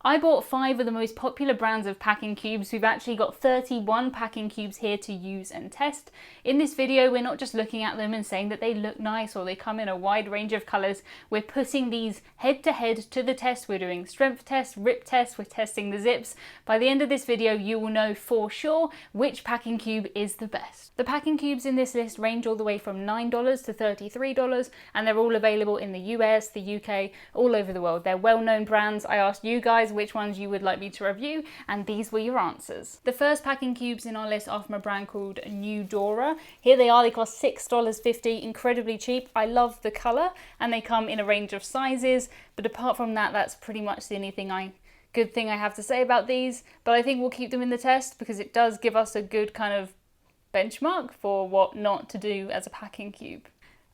I bought 5 of the most popular brands of packing cubes. We've actually got 31 packing cubes here to use and test. In this video, we're not just looking at them and saying that they look nice or they come in a wide range of colours. We're putting these head to head to the test. We're doing strength test, rip test, we're testing the zips. By the end of this video, you will know for sure which packing cube is the best. The packing cubes in this list range all the way from $9 to $33, and they're all available in the US, the UK, all over the world. They're well-known brands. I asked you guys which ones you would like me to review, and these were your answers. The first packing cubes in our list are from a brand called Nudora. Here they are, they cost $6.50, incredibly cheap. I love the colour, and they come in a range of sizes, but apart from that, that's pretty much the only good thing I have to say about these. But I think we'll keep them in the test because it does give us a good kind of benchmark for what not to do as a packing cube.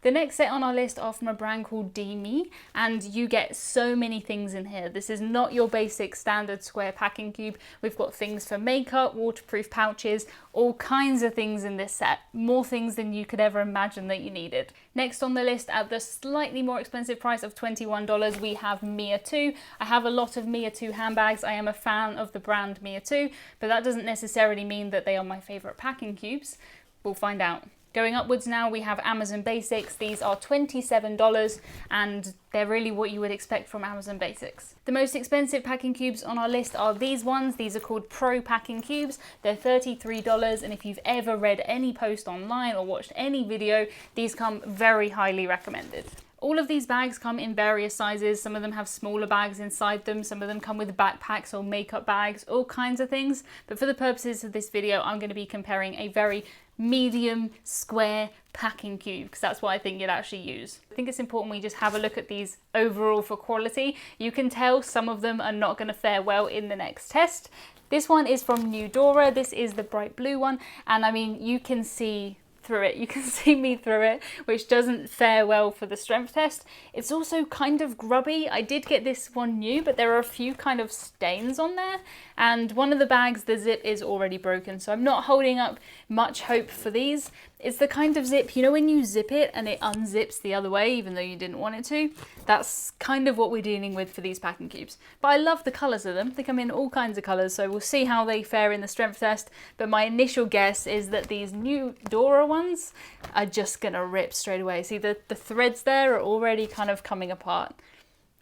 The next set on our list are from a brand called Demi, and you get so many things in here. This is not your basic standard square packing cube. We've got things for makeup, waterproof pouches, all kinds of things in this set. More things than you could ever imagine that you needed. Next on the list, at the slightly more expensive price of $21, we have Mia 2. I have a lot of Mia 2 handbags. I am a fan of the brand Mia 2, but that doesn't necessarily mean that they are my favourite packing cubes. We'll find out. Going upwards now, we have Amazon Basics. These are $27 and they're really what you would expect from Amazon Basics. The most expensive packing cubes on our list are these ones. These are called Pro Packing Cubes. They're $33, and if you've ever read any post online or watched any video, these come very highly recommended. All of these bags come in various sizes. Some of them have smaller bags inside them. Some of them come with backpacks or makeup bags, all kinds of things. But for the purposes of this video, I'm going to be comparing a very medium square packing cube because that's what I think you'd actually use. I think it's important we just have a look at these overall for quality. You can tell some of them are not going to fare well in the next test. This one is from Nudora. This is the bright blue one, and I mean, you can see through it. You can see me through it, which doesn't fare well for the strength test. It's also kind of grubby. I did get this one new, but there are a few kind of stains on there, and one of the bags, the zip is already broken, so I'm not holding up much hope for these. It's the kind of zip, you know when you zip it and it unzips the other way even though you didn't want it to? That's kind of what we're dealing with for these packing cubes. But I love the colours of them. They come in all kinds of colours, so we'll see how they fare in the strength test. But my initial guess is that these Nudora ones are just gonna rip straight away. See, the threads there are already kind of coming apart.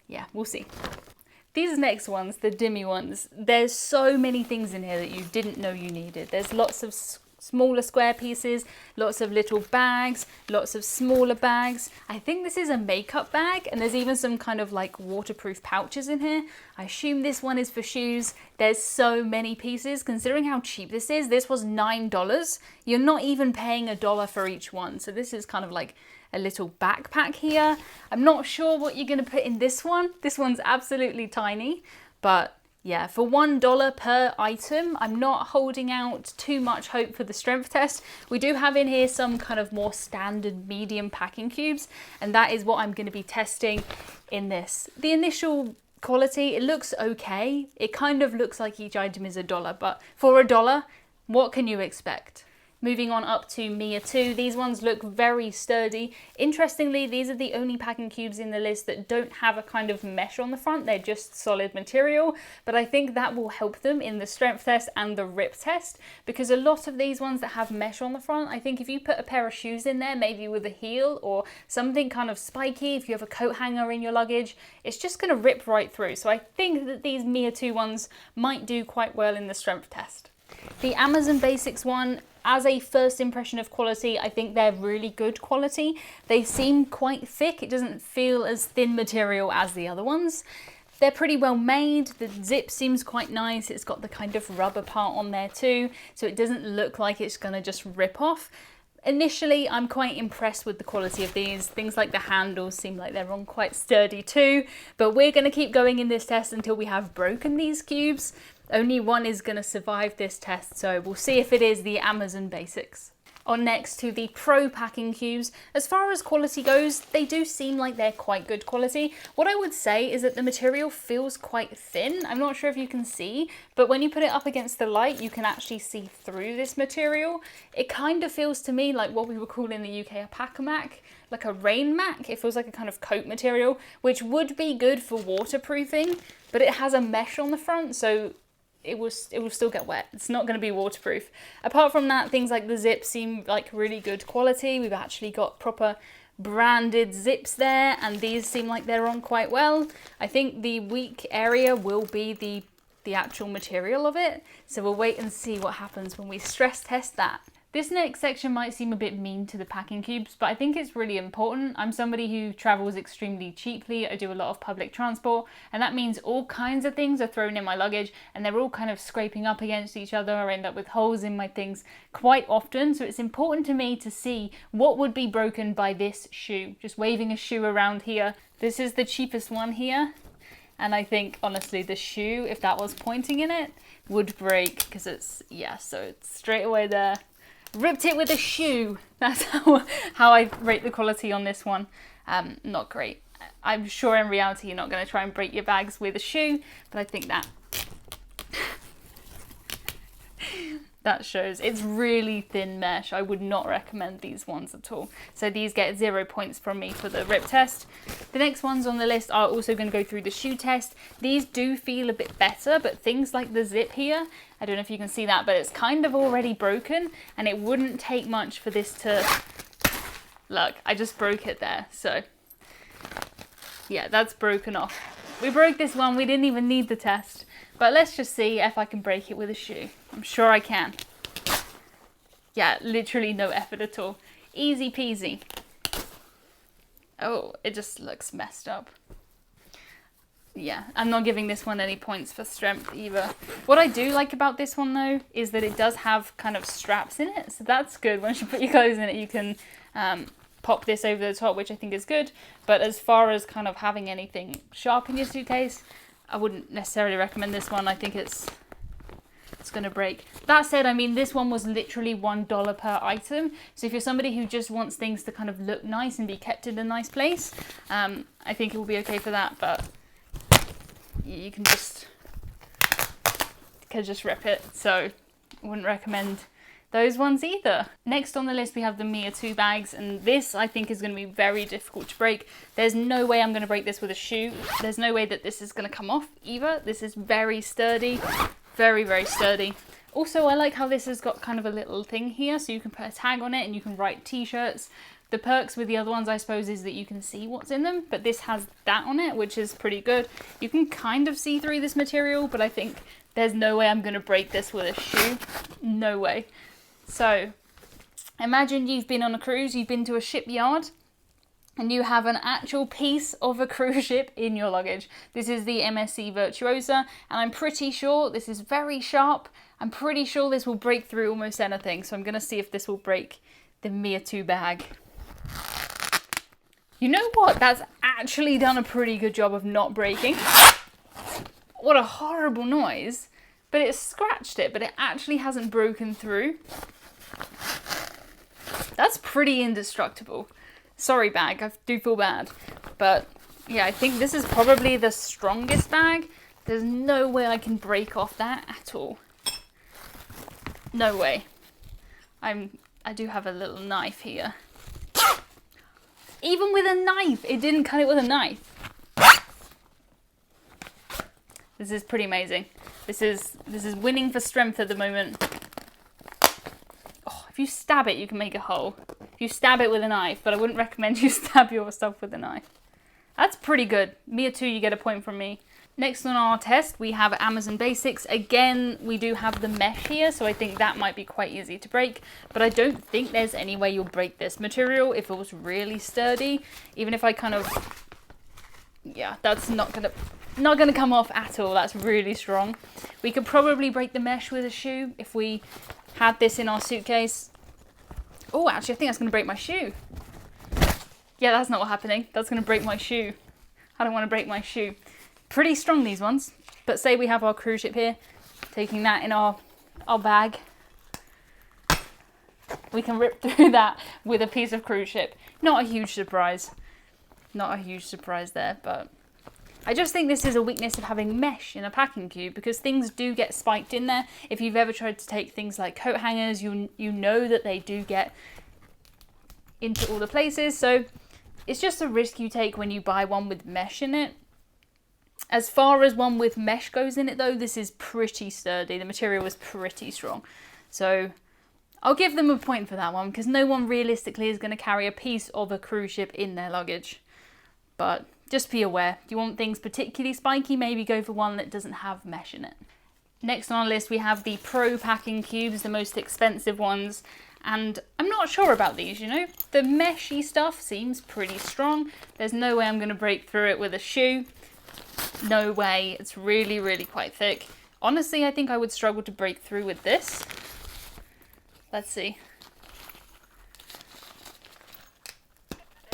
Yeah, we'll see. These next ones, the Demi ones, there's so many things in here that you didn't know you needed. There's lots of smaller square pieces, lots of little bags, lots of smaller bags. I think this is a makeup bag, and there's even some kind of like waterproof pouches in here. I assume this one is for shoes. There's so many pieces. Considering how cheap this is, this was $9. You're not even paying $1 for each one. So this is kind of like a little backpack here. I'm not sure what you're going to put in this one. This one's absolutely tiny, but yeah, for $1 per item, I'm not holding out too much hope for the strength test. We do have in here some kind of more standard medium packing cubes, and that is what I'm going to be testing in this. The initial quality, it looks okay. It kind of looks like each item is $1, but for $1, what can you expect? Moving on up to Mia 2, these ones look very sturdy. Interestingly, these are the only packing cubes in the list that don't have a kind of mesh on the front. They're just solid material, but I think that will help them in the strength test and the rip test, because a lot of these ones that have mesh on the front, I think if you put a pair of shoes in there, maybe with a heel or something kind of spiky, if you have a coat hanger in your luggage, it's just going to rip right through. So I think that these Mia 2 ones might do quite well in the strength test. The Amazon Basics one, as a first impression of quality, I think they're really good quality. They seem quite thick. It doesn't feel as thin material as the other ones. They're pretty well made. The zip seems quite nice. It's got the kind of rubber part on there too, so it doesn't look like it's gonna just rip off. Initially, I'm quite impressed with the quality of these. Things like the handles seem like they're on quite sturdy too, but we're gonna keep going in this test until we have broken these cubes. Only one is going to survive this test, so we'll see if it is the Amazon Basics. On next to the Pro Packing Cubes. As far as quality goes, they do seem like they're quite good quality. What I would say is that the material feels quite thin. I'm not sure if you can see, but when you put it up against the light, you can actually see through this material. It kind of feels to me like what we would call in the UK a pack-a-mac, like a rain mat. It feels like a kind of coat material, which would be good for waterproofing, but it has a mesh on the front, so it will still get wet. It's not going to be waterproof. Apart from that, things like the zips seem like really good quality. We've actually got proper branded zips there, and these seem like they're on quite well. I think the weak area will be the actual material of it, so we'll wait and see what happens when we stress test that. This next section might seem a bit mean to the packing cubes, but I think it's really important. I'm somebody who travels extremely cheaply. I do a lot of public transport, and that means all kinds of things are thrown in my luggage, and they're all kind of scraping up against each other. I end up with holes in my things quite often, so it's important to me to see what would be broken by this shoe. Just waving a shoe around here. This is the cheapest one here, and I think honestly the shoe, if that was pointing in it, would break, because it's, yeah, so it's straight away there. Ripped it with a shoe. That's how I rate the quality on this one. Not great. I'm sure in reality you're not going to try and break your bags with a shoe, but I think that shows. It's really thin mesh. I would not recommend these ones at all. So these get 0 points from me for the rip test. The next ones on the list are also going to go through the shoe test. These do feel a bit better, but things like the zip here, I don't know if you can see that, but it's kind of already broken, and it wouldn't take much for this to... Look, I just broke it there. So yeah, that's broken off. We broke this one. We didn't even need the test. But let's just see if I can break it with a shoe. I'm sure I can. Yeah, literally no effort at all. Easy peasy. Oh, it just looks messed up. Yeah, I'm not giving this one any points for strength either. What I do like about this one though, is that it does have kind of straps in it. So that's good. Once you put your clothes in it, you can pop this over the top, which I think is good. But as far as kind of having anything sharp in your suitcase, I wouldn't necessarily recommend this one. I think it's going to break. That said, I mean, this one was literally $1 per item. So if you're somebody who just wants things to kind of look nice and be kept in a nice place, I think it will be okay for that. But you can just rip it. So I wouldn't recommend those ones either. Next on the list we have the Mia 2 bags, and this I think is going to be very difficult to break. There's no way I'm going to break this with a shoe. There's no way that this is going to come off either. This is very sturdy, very, very sturdy. Also, I like how this has got kind of a little thing here, so you can put a tag on it and you can write t-shirts. The perks with the other ones, I suppose, is that you can see what's in them, but this has that on it, which is pretty good. You can kind of see through this material, but I think there's no way I'm going to break this with a shoe. No way. So imagine you've been on a cruise, you've been to a shipyard, and you have an actual piece of a cruise ship in your luggage. This is the MSC Virtuosa, and I'm pretty sure this is very sharp. I'm pretty sure this will break through almost anything, so I'm going to see if this will break the Mia 2 bag. You know what? That's actually done a pretty good job of not breaking. What a horrible noise. But it scratched it, but it actually hasn't broken through. That's pretty indestructible. Sorry, bag, I do feel bad. But yeah, I think this is probably the strongest bag. There's no way I can break off that at all. No way. I do have a little knife here. Even with a knife, it didn't cut it with a knife. This is pretty amazing. This is winning for strength at the moment. Oh, if you stab it, you can make a hole. If you stab it with a knife, but I wouldn't recommend you stab your stuff with a knife. That's pretty good. Mia 2, you get a point from me. Next on our test, we have Amazon Basics. Again, we do have the mesh here, so I think that might be quite easy to break, but I don't think there's any way you'll break this material if it was really sturdy. Even if I kind of... Yeah, that's not gonna come off at all. That's really strong. We could probably break the mesh with a shoe if we had this in our suitcase. Oh, actually, I think that's gonna break my shoe. Yeah, that's not what's happening. That's gonna break my shoe. I don't want to break my shoe. Pretty strong, these ones. But say we have our cruise ship here, taking that in our bag. We can rip through that with a piece of cruise ship. Not a huge surprise. Not a huge surprise there, but I just think this is a weakness of having mesh in a packing cube, because things do get spiked in there. If you've ever tried to take things like coat hangers, you know that they do get into all the places. So It's just a risk you take when you buy one with mesh in it. As far as one with mesh goes in it though, this is pretty sturdy. The material is pretty strong. So I'll give them a point for that one, because no one realistically is going to carry a piece of a cruise ship in their luggage. But just be aware, if you want things particularly spiky, maybe go for one that doesn't have mesh in it. Next on our list we have the Pro packing cubes, the most expensive ones. And I'm not sure about these, you know. The meshy stuff seems pretty strong. There's no way I'm going to break through it with a shoe. No way. It's really, really quite thick. Honestly, I think I would struggle to break through with this. Let's see.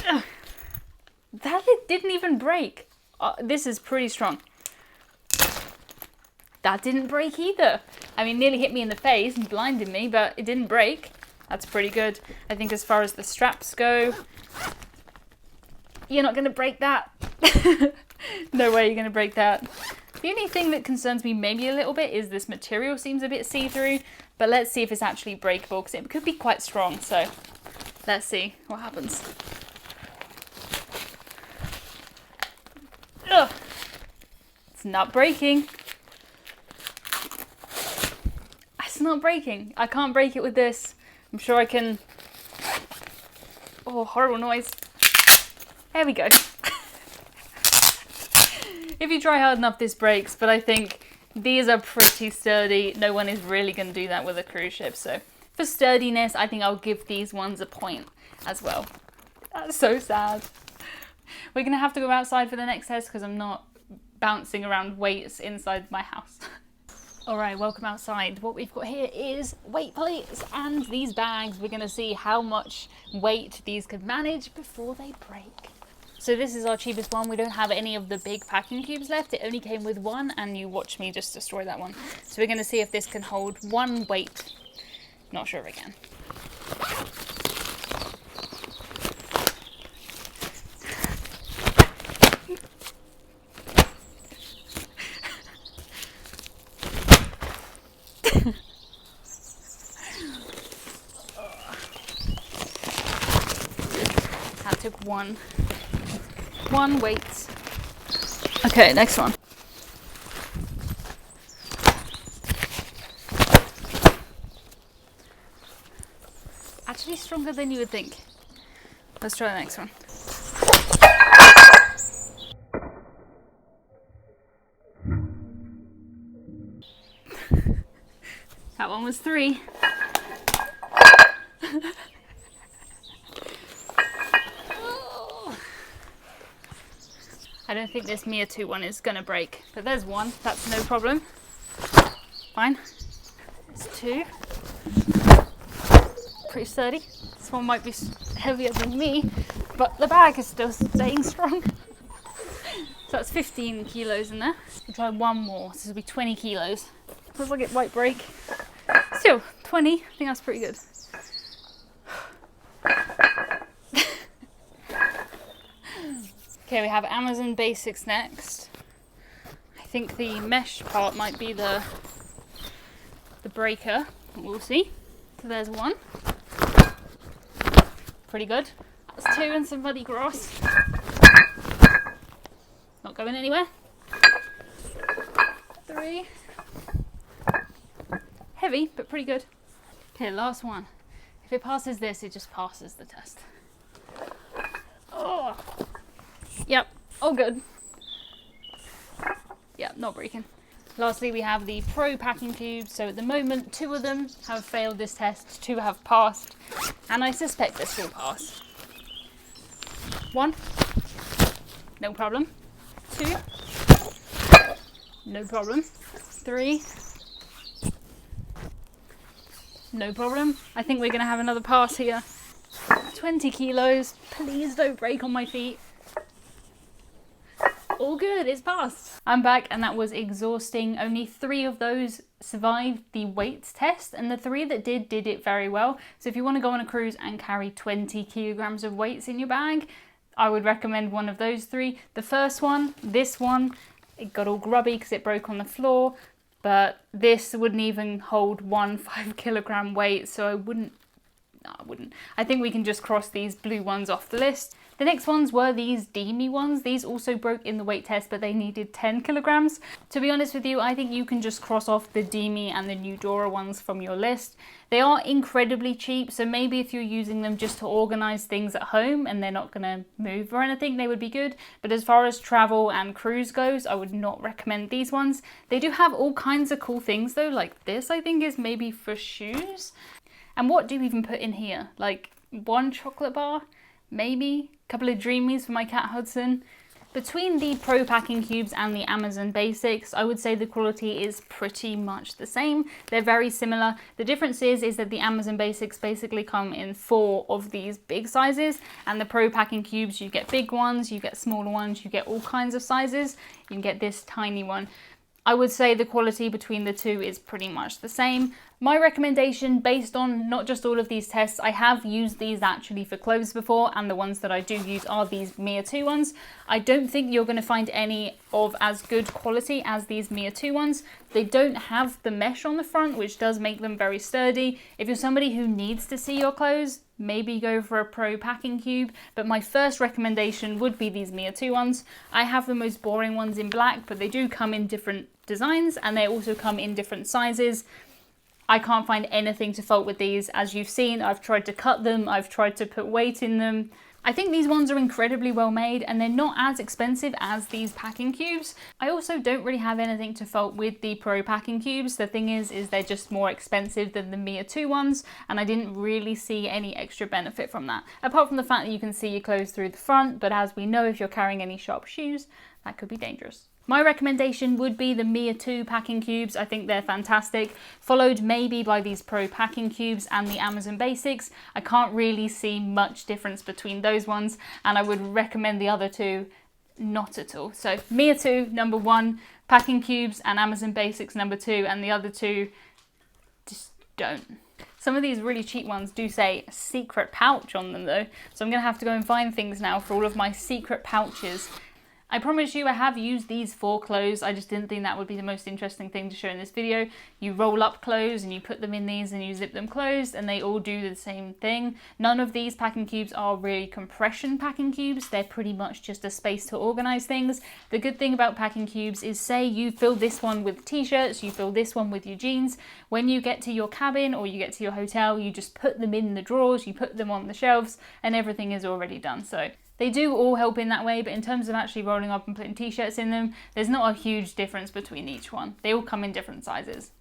Ugh. That it didn't even break. This is pretty strong. That didn't break either. I mean, nearly hit me in the face and blinded me, but it didn't break. That's pretty good. I think as far as the straps go, you're not going to break that. No way you're going to break that. The only thing that concerns me maybe a little bit is this material seems a bit see-through, but let's see if it's actually breakable, because it could be quite strong, so let's see what happens. Ugh. It's not breaking. It's not breaking. I can't break it with this. I'm sure I can... Oh, horrible noise. There we go. If you try hard enough, this breaks, but I think these are pretty sturdy. No one is really going to do that with a cruise ship, so for sturdiness, I think I'll give these ones a point as well. That's so sad. We're going to have to go outside for the next test because I'm not bouncing around weights inside my house. Alright, welcome outside. What we've got here is weight plates and these bags. We're going to see how much weight these could manage before they break. So this is our cheapest one. We don't have any of the big packing cubes left. It only came with one, and you watched me just destroy that one. So we're going to see if this can hold one weight. Not sure if it can. That took one weight. Okay, next one. Actually stronger than you would think. Let's try the next one. That one was 3. I don't think this Mia 2 one is going to break, but there's one. That's no problem. Fine. There's 2. Pretty sturdy. This one might be heavier than me, but the bag is still staying strong. So that's 15 kilos in there. We'll try one more. So this will be 20 kilos. Looks like it might break. Still, 20. I think that's pretty good. Okay, we have Amazon Basics next. I think the mesh part might be the breaker. We'll see. So there's one. Pretty good. That's 2 and some muddy grass. Not going anywhere. 3. Heavy, but pretty good. Okay, last one. If it passes this, it just passes the test. Oh. Yep, all good. Yep, not breaking. Lastly, we have the Pro packing cubes. So at the moment, 2 of them have failed this test, 2 have passed, and I suspect this will pass. 1, no problem. 2, no problem. 3, no problem. I think we're gonna have another pass here. 20 kilos, please don't break on my feet. All good, it's passed. I'm back and that was exhausting. Only 3 of those survived the weights test, and the 3 that did it very well. So if you want to go on a cruise and carry 20 kilograms of weights in your bag, I would recommend one of those 3. The first one, this one, it got all grubby because it broke on the floor, but this wouldn't even hold one 5 kilogram weight, so I wouldn't. I think we can just cross these blue ones off the list. The next ones were these Demi ones. These also broke in the weight test, but they needed 10 kilograms. To be honest with you, I think you can just cross off the Demi and the Nudora ones from your list. They are incredibly cheap, so maybe if you're using them just to organize things at home and they're not gonna move or anything, they would be good. But as far as travel and cruise goes, I would not recommend these ones. They do have all kinds of cool things though, like this I think is maybe for shoes. And what do you even put in here? Like one chocolate bar? Maybe a couple of Dreamies for my cat Hudson. Between the Pro Packing Cubes and the Amazon Basics, I would say the quality is pretty much the same. They're very similar. The difference is that the Amazon Basics basically come in 4 of these big sizes, and the Pro Packing Cubes, you get big ones, you get smaller ones, you get all kinds of sizes. You can get this tiny one. I would say the quality between the two is pretty much the same. My recommendation, based on not just all of these tests, I have used these actually for clothes before, and the ones that I do use are these Mia 2 ones. I don't think you're going to find any of as good quality as these Mia 2 ones. They don't have the mesh on the front, which does make them very sturdy. If you're somebody who needs to see your clothes, maybe go for a Pro Packing Cube, but my first recommendation would be these Mia 2 ones. I have the most boring ones in black, but they do come in different designs and they also come in different sizes. I can't find anything to fault with these. As you've seen, I've tried to cut them, I've tried to put weight in them. I think these ones are incredibly well made and they're not as expensive as these packing cubes. I also don't really have anything to fault with the Pro Packing Cubes. The thing is they're just more expensive than the Mia 2 ones, and I didn't really see any extra benefit from that. Apart from the fact that you can see your clothes through the front, but as we know, if you're carrying any sharp shoes, that could be dangerous. My recommendation would be the Mia 2 packing cubes. I think they're fantastic, followed maybe by these Pro Packing Cubes and the Amazon Basics. I can't really see much difference between those ones, and I would recommend the other two not at all. So Mia 2 number 1, Packing Cubes and Amazon Basics number 2, and the other two just don't. Some of these really cheap ones do say secret pouch on them though, so I'm gonna have to go and find things now for all of my secret pouches. I promise you I have used these for clothes, I just didn't think that would be the most interesting thing to show in this video. You roll up clothes and you put them in these and you zip them closed and they all do the same thing. None of these packing cubes are really compression packing cubes, they're pretty much just a space to organize things. The good thing about packing cubes is, say you fill this one with t-shirts, you fill this one with your jeans, when you get to your cabin or you get to your hotel, you just put them in the drawers, you put them on the shelves, and everything is already done. So they do all help in that way, but in terms of actually rolling up and putting t-shirts in them, there's not a huge difference between each one. They all come in different sizes.